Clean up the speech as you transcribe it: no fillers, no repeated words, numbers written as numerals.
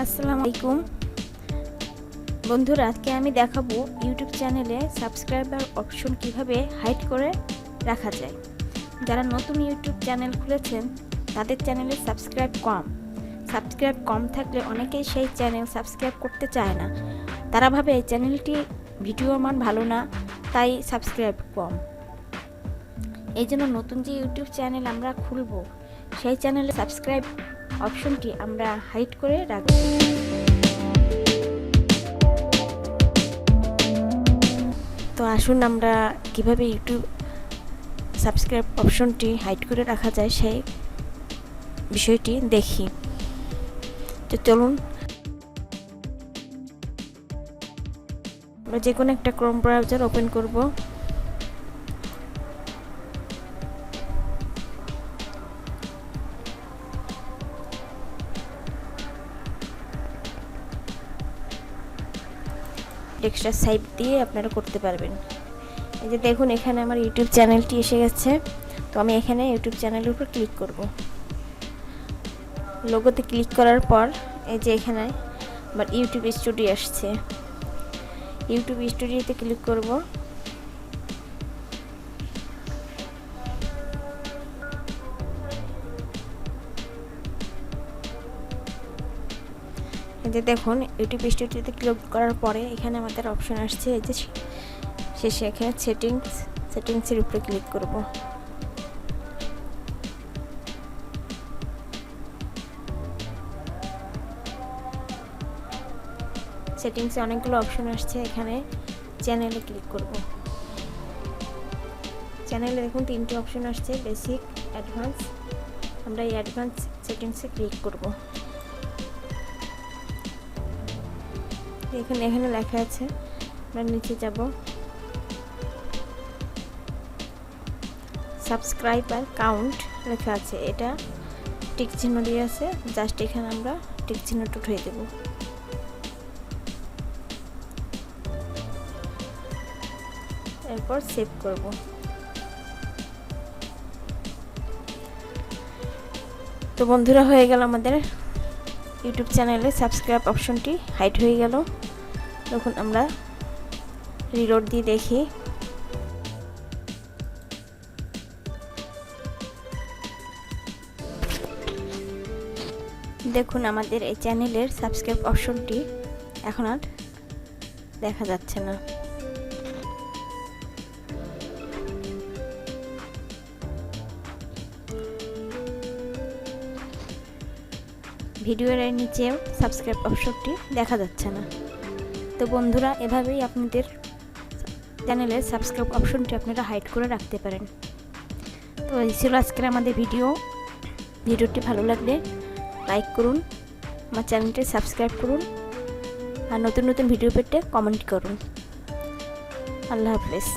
আসসালামু আলাইকুম বন্ধুরা, আজকে আমি দেখাবো ইউটিউব চ্যানেলে সাবস্ক্রাইবার অপশন কিভাবে হাইড করে রাখা যায়। যারা নতুন ইউটিউব চ্যানেল খুলেছেন তাদের চ্যানেলে সাবস্ক্রাইব কম থাকলে অনেকেই সেই চ্যানেল সাবস্ক্রাইব করতে চায় না। তারা ভাবে এই চ্যানেলটি ভিডিওর মান ভালো না, তাই সাবস্ক্রাইব কম। এই জন্য নতুন যে ইউটিউব চ্যানেল আমরা খুলবো সেই চ্যানেলে সাবস্ক্রাইব অপশনটি আমরা হাইড করে রাখব। তো আসুন আমরা কিভাবে ইউটিউব সাবস্ক্রাইব অপশনটি হাইড করে রাখা যায় সেই বিষয়টি দেখি। তো চলুন আমরা যে কোনো একটা ক্রোম ব্রাউজার ওপেন করব। এক্সট্রা সাইট দিয়ে আপনারা করতে পারবেন। এই যে দেখুন, এখানে আমার ইউটিউব চ্যানেলটি এসে গেছে। তো আমি এখানে ইউটিউব চ্যানেলের উপর ক্লিক করব। লোগোতে ক্লিক করার পর এই যে এখানে আমার ইউটিউব স্টুডিও আসছে। ইউটিউব স্টুডিওতে ক্লিক করব। এই যে দেখুন, ইউটিউব স্টুডিওতে ক্লিক করার পরে এখানে আমাদের অপশন আসছে। এই যে শেষে এখানে সেটিংসের উপরে ক্লিক করব। সেটিংসে অনেকগুলো অপশন আসছে, এখানে চ্যানেলে ক্লিক করব। চ্যানেলে দেখুন তিনটি অপশন আসছে, বেসিক, অ্যাডভান্স। আমরা এই অ্যাডভান্স সেটিংসে ক্লিক করব। এখানে লেখা আছে, আমরা নিচে যাব। সাবস্ক্রাইবার কাউন্ট লেখা আছে, এটা টিক চিহ্ন দিয়ে আছে, জাস্ট এখানে আমরা টিক চিহ্নটা উঠিয়ে দেব। এরপর সেভ করব। তো বন্ধুরা, হয়ে গেল আমাদের ইউটিউব চ্যানেলে সাবস্ক্রাইব অপশনটি হাইড হয়ে গেল। তখন আমরা রিলোড দিয়ে দেখি। দেখুন, আমাদের এই চ্যানেলের সাবস্ক্রাইব অপশনটি এখন আর দেখা যাচ্ছে না। ভিডিওর নিচেও সাবস্ক্রাইব অপশনটি দেখা যাচ্ছে না। তো বন্ধুরা, এভাবেই আপনাদের চ্যানেলের সাবস্ক্রাইব অপশনটি আপনারা হাইড করে রাখতে পারেন। তো এই ছিল আজকের আমাদের ভিডিওটি ভালো লাগলে লাইক করুন, আমার চ্যানেলটি সাবস্ক্রাইব করুন, আর নতুন নতুন ভিডিও পেতে কমেন্ট করুন। আল্লাহ হাফেজ।